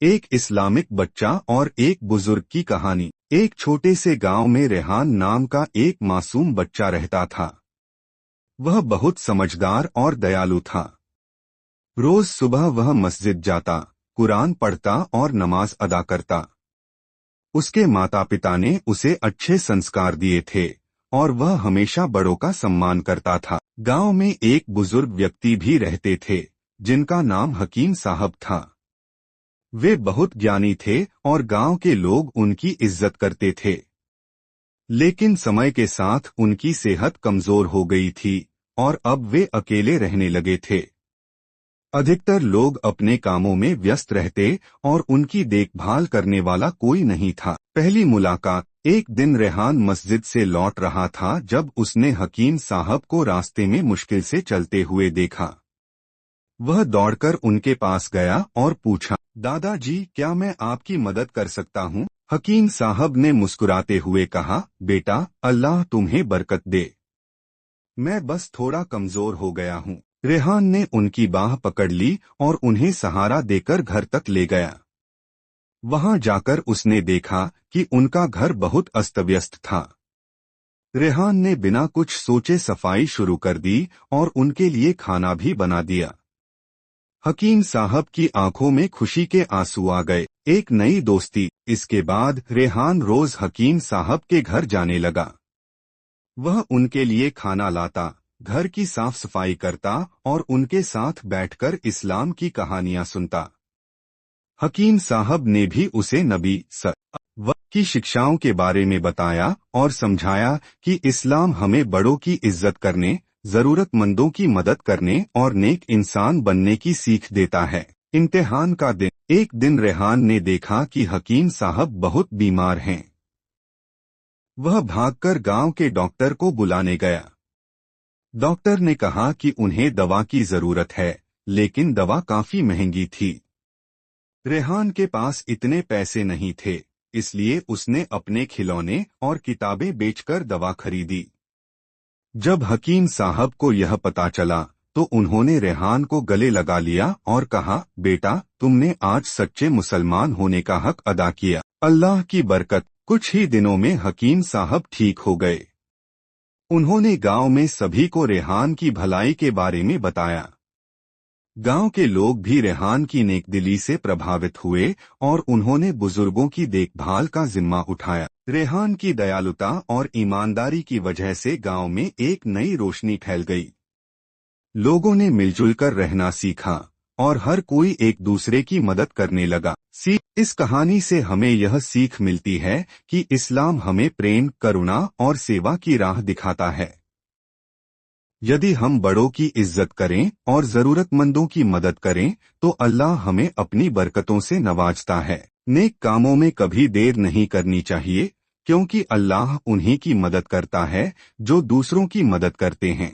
एक इस्लामिक बच्चा और एक बुजुर्ग की कहानी। एक छोटे से गांव में रेहान नाम का एक मासूम बच्चा रहता था। वह बहुत समझदार और दयालु था। रोज सुबह वह मस्जिद जाता, कुरान पढ़ता और नमाज अदा करता। उसके माता पिता ने उसे अच्छे संस्कार दिए थे और वह हमेशा बड़ों का सम्मान करता था। गांव में एक बुजुर्ग व्यक्ति भी रहते थे जिनका नाम हकीम साहब था। वे बहुत ज्ञानी थे और गांव के लोग उनकी इज्जत करते थे। लेकिन समय के साथ उनकी सेहत कमजोर हो गई थी और अब वे अकेले रहने लगे थे। अधिकतर लोग अपने कामों में व्यस्त रहते और उनकी देखभाल करने वाला कोई नहीं था। पहली मुलाकात। एक दिन रेहान मस्जिद से लौट रहा था जब उसने हकीम साहब को रास्ते में मुश्किल से चलते हुए देखा। वह दौड़कर उनके पास गया और पूछा, दादाजी, क्या मैं आपकी मदद कर सकता हूँ? हकीम साहब ने मुस्कुराते हुए कहा, बेटा, अल्लाह तुम्हें बरकत दे। मैं बस थोड़ा कमजोर हो गया हूँ। रेहान ने उनकी बाह पकड़ ली और उन्हें सहारा देकर घर तक ले गया। वहां जाकर उसने देखा कि उनका घर बहुत अस्त व्यस्त था। रेहान ने बिना कुछ सोचे सफाई शुरू कर दी और उनके लिए खाना भी बना दिया। हकीम साहब की आंखों में खुशी के आंसू आ गए। एक नई दोस्ती। इसके बाद रेहान रोज हकीम साहब के घर जाने लगा। वह उनके लिए खाना लाता, घर की साफ सफाई करता और उनके साथ बैठकर इस्लाम की कहानियां सुनता। हकीम साहब ने भी उसे नबी सल्लल्लाहु की शिक्षाओं के बारे में बताया और समझाया कि इस्लाम हमें बड़ों की इज्जत करने, जरूरतमंदों की मदद करने और नेक इंसान बनने की सीख देता है। इम्तिहान का दिन। एक दिन रेहान ने देखा कि हकीम साहब बहुत बीमार हैं। वह भागकर गांव के डॉक्टर को बुलाने गया। डॉक्टर ने कहा कि उन्हें दवा की जरूरत है, लेकिन दवा काफी महंगी थी। रेहान के पास इतने पैसे नहीं थे, इसलिए उसने अपने खिलौने और किताबें बेचकर दवा खरीदी। जब हकीम साहब को यह पता चला तो उन्होंने रेहान को गले लगा लिया और कहा, बेटा, तुमने आज सच्चे मुसलमान होने का हक अदा किया। अल्लाह की बरकत। कुछ ही दिनों में हकीम साहब ठीक हो गए। उन्होंने गांव में सभी को रेहान की भलाई के बारे में बताया। गांव के लोग भी रेहान की नेकदिली से प्रभावित हुए और उन्होंने बुजुर्गों की देखभाल का जिम्मा उठाया। रेहान की दयालुता और ईमानदारी की वजह से गांव में एक नई रोशनी फैल गई। लोगों ने मिलजुल कर रहना सीखा और हर कोई एक दूसरे की मदद करने लगा। इस कहानी से हमें यह सीख मिलती है कि इस्लाम हमें प्रेम, करुणा और सेवा की राह दिखाता है। यदि हम बड़ों की इज्जत करें और जरूरतमंदों की मदद करें तो अल्लाह हमें अपनी बरकतों से नवाजता है। नेक कामों में कभी देर नहीं करनी चाहिए, क्योंकि अल्लाह उन्हीं की मदद करता है जो दूसरों की मदद करते हैं।